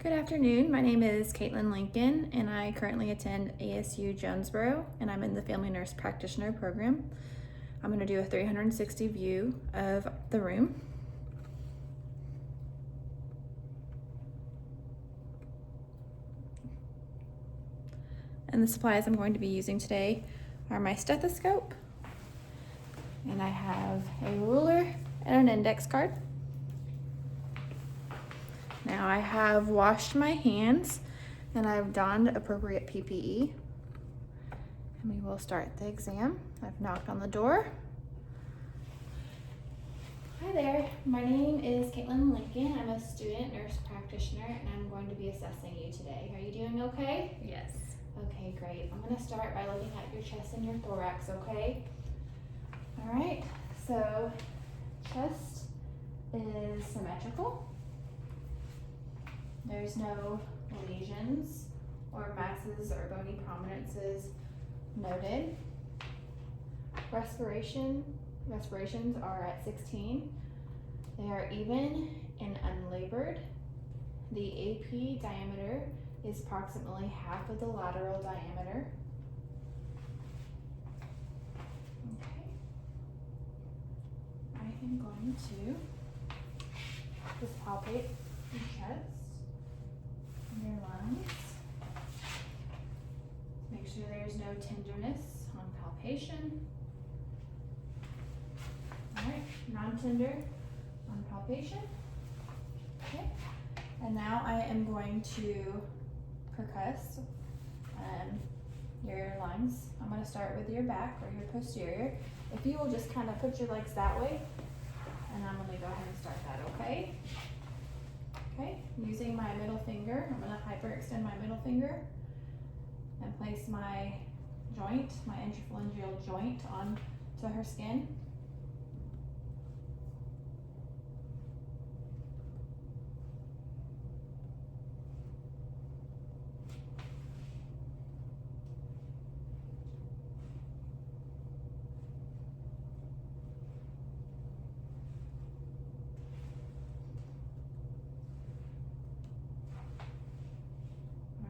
Good afternoon. My name is Caitlin Lincoln, and I currently attend ASU Jonesboro, and I'm in the Family Nurse Practitioner program. I'm going to do a 360 view of the room. And the supplies I'm going to be using today are my stethoscope, and I have a ruler and an index card. Now I have washed my hands and I've donned appropriate PPE. And we will start the exam. I've knocked on the door. Hi there, my name is Caitlin Lincoln. I'm a student nurse practitioner and I'm going to be assessing you today. Are you doing okay? Yes. Okay, great. I'm gonna start by looking at your chest and your thorax, okay? All right, so chest is symmetrical. There's no lesions or masses or bony prominences noted. Respirations are at 16. They are even and unlabored. The AP diameter is approximately half of the lateral diameter. Okay. I am going to just palpate your chest and your lungs. Make sure there's no tenderness on palpation. Alright, non-tender on palpation. Okay, and now I am going to percuss your lungs. I'm going to start with your back or your posterior. If you will just kind of put your legs that way, and I'm going to go ahead and start that, okay? Okay, using my middle finger, I'm going to hyperextend my middle finger and place my joint, my interphalangeal joint onto her skin.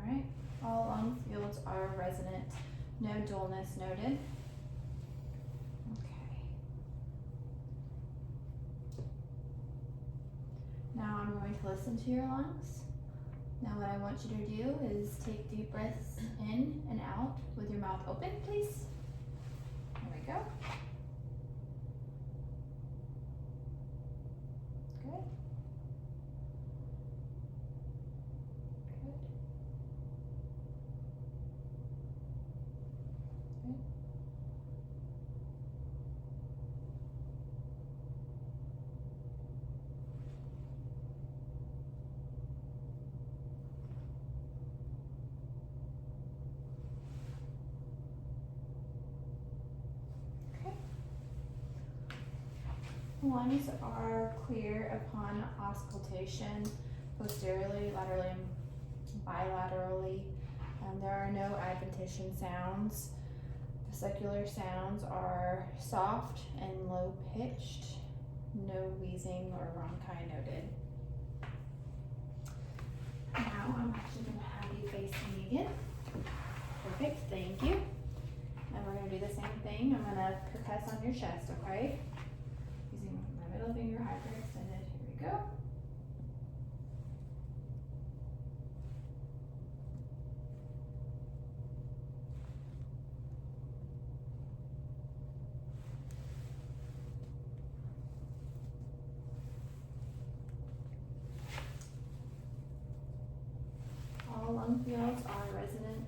Alright, all lung fields are resonant, no dullness noted. Okay. Now I'm going to listen to your lungs. Now what I want you to do is take deep breaths in and out with your mouth open, please. There we go. Good. Good. Good. Okay. Lungs are clear upon auscultation, posteriorly, laterally, and bilaterally. There are no adventition sounds. Vesicular sounds are soft and low pitched. No wheezing or rhonchi noted. Now I'm actually going to have you face me again. Perfect, thank you. And we're going to do the same thing. I'm going to percuss on your chest, okay? Using my middle finger hyperextended. Here we go. All lung fields are resonant,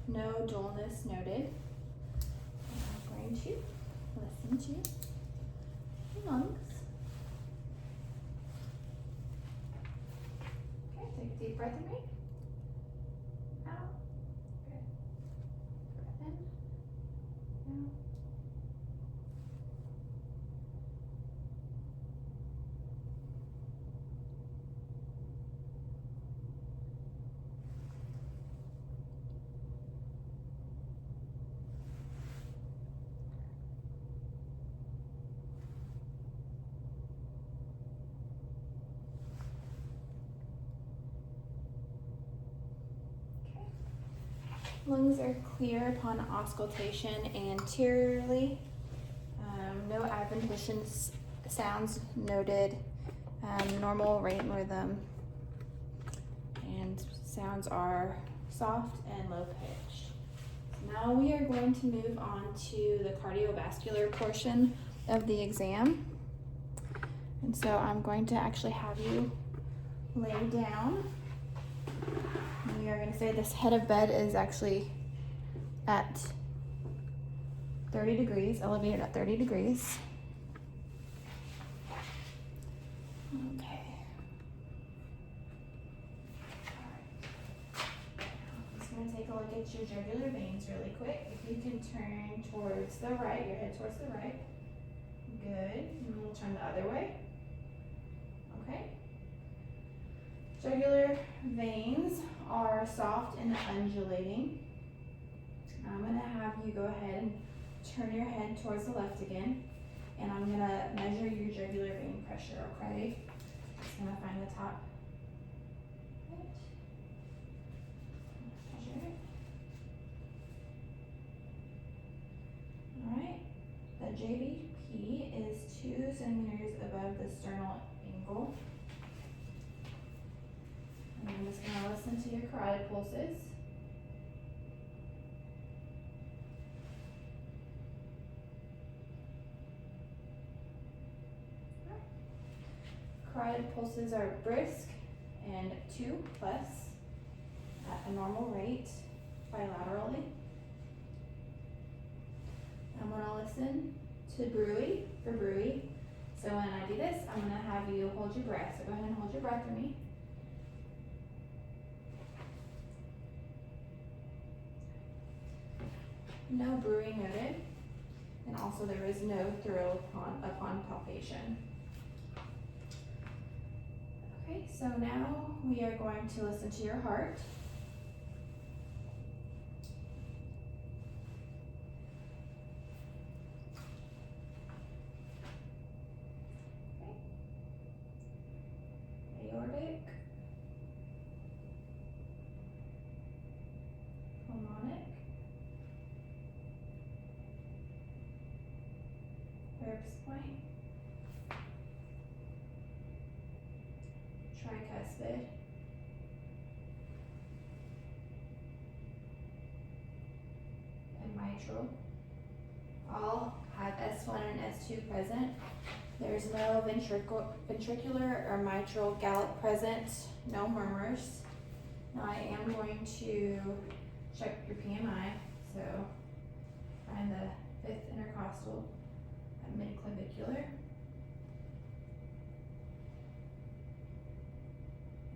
no dullness noted. I'm going to listen to your lungs. Okay, take a deep breath in. Out. Good. Breath in. Out. Lungs are clear upon auscultation anteriorly. No adventitious sounds noted. Normal rate and rhythm. And sounds are soft and low pitched. So now we are going to move on to the cardiovascular portion of the exam. And so I'm going to actually have you lay down. We are going to say this head of bed is actually at 30 degrees, elevated at 30 degrees. Okay. I'm just going to take a look at your jugular veins really quick. If you can turn towards the right, your head towards the right. Good. And we'll turn the other way. Okay. Jugular veins are soft and undulating. I'm going to have you go ahead and turn your head towards the left again, and I'm going to measure your jugular vein pressure, okay? Just going to find the top. Measure it. Alright, the JVP is 2 centimeters above the sternal angle. And I'm just going to listen to your carotid pulses. Carotid pulses are brisk and 2 plus at a normal rate bilaterally. I'm going to listen to Brewy for Brewy. So when I do this, I'm going to have you hold your breath. So go ahead and hold your breath for me. No Brewy noted, and also there is no thrill upon palpation. Okay, so now we are going to listen to your heart. Okay. Aortic, pulmonic, Erb's point, tricuspid, and mitral. All have S1 and S2 present. There's no ventricular or mitral gallop present, no murmurs. Now I am going to check your PMI, so find the 5th intercostal at midclavicular.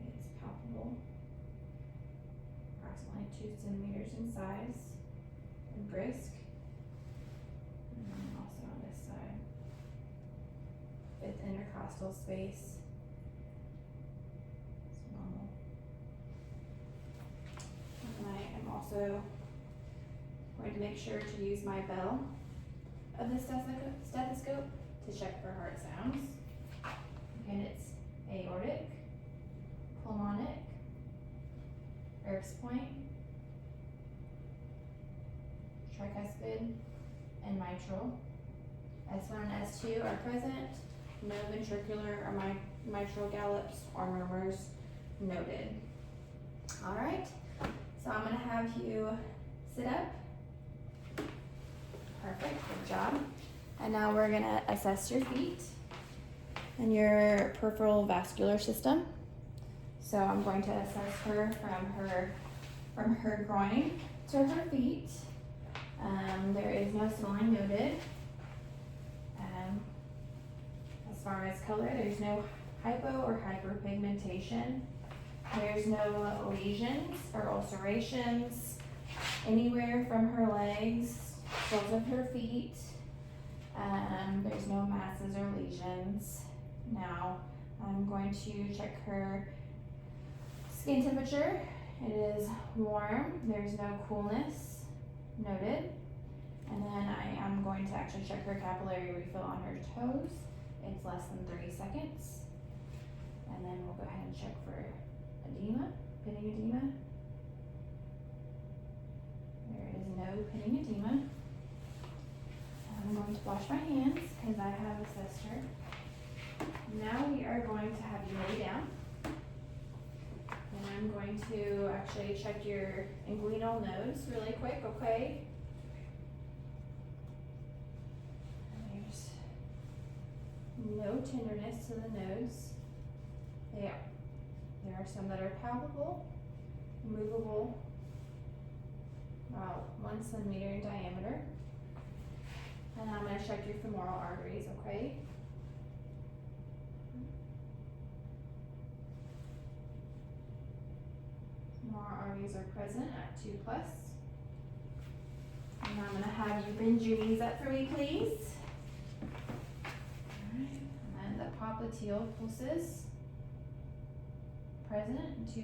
It's palpable, approximately 2 centimeters in size, and brisk. And then also on this side, 5th intercostal space. It's normal. And I am also going to make sure to use my bell of the stethoscope to check for heart sounds. Again, it's aortic, pulmonic, Erb's point, tricuspid, and mitral. S1 and S2 are present. No ventricular or mitral gallops or murmurs noted. All right, so I'm going to have you sit up. Perfect, good job. And now we're going to assess your feet and your peripheral vascular system. So I'm going to assess her from her groin to her feet. There is no swelling noted. As far as color, there's no hypo or hyperpigmentation. There's no lesions or ulcerations anywhere from her legs, soles of her feet. There's no masses or lesions. Now I'm going to check her skin temperature. It is warm. There's no coolness noted. And then I am going to actually check her capillary refill on her toes. It's less than 30 seconds. And then we'll go ahead and check for edema, pitting edema. assessed her. Now we are going to have you lay down. And I'm going to actually check your inguinal nodes really quick, okay? And there's no tenderness to the nodes. There are some that are palpable, movable, about 1 centimeter in diameter. And I'm going to check your femoral arteries, okay? Femoral arteries are present at 2+. And I'm going to have you bend your knees up for me, please. Alright, and the popliteal pulses present in 2+.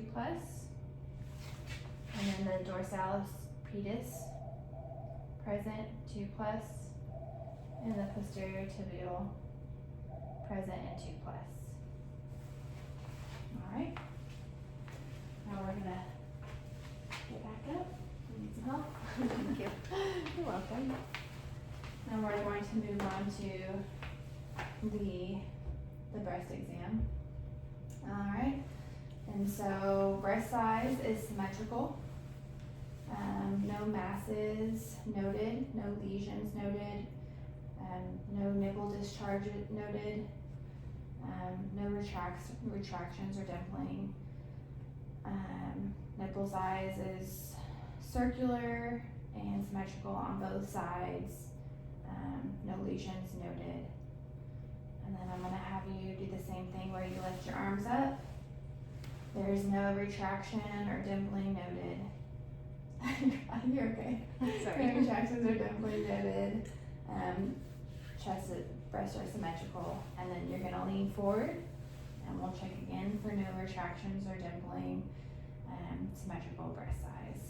And then the dorsalis pedis present 2+. And the posterior tibial present in 2+. Alright. Now we're gonna get back up. You need some help? Thank you. You're welcome. Now we're going to move on to the breast exam. Alright. And so breast size is symmetrical. No masses noted, no lesions noted, no nipple discharge noted, no retractions or dimpling. Nipple size is circular and symmetrical on both sides. No lesions noted. And then I'm gonna have you do the same thing where you lift your arms up. There's no retraction or dimpling noted. You're okay. Sorry. No retractions or dimpling noted. Breasts are symmetrical, and then you're gonna lean forward, and we'll check again for no retractions or dimpling. Symmetrical breast size.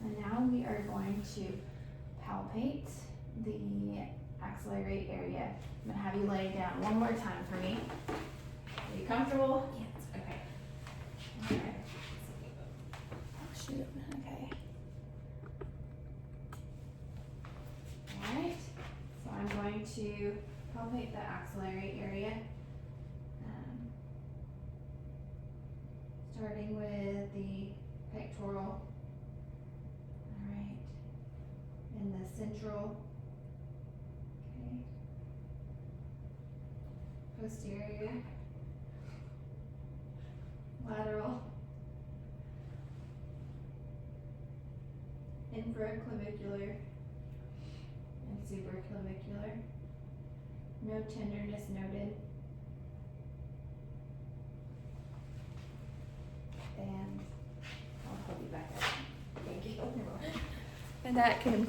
And now we are going to palpate the axillary area. I'm gonna have you lay down one more time for me. Are you comfortable? Yes. Okay. Alright. Oh shoot, okay. Alright, so I'm going to palpate the axillary area. Starting with the pectoral. Alright. And the central. Okay. Posterior. Lateral. Infraclavicular. And supraclavicular. No tenderness noted. And I'll pull you back up. Thank you. And that concludes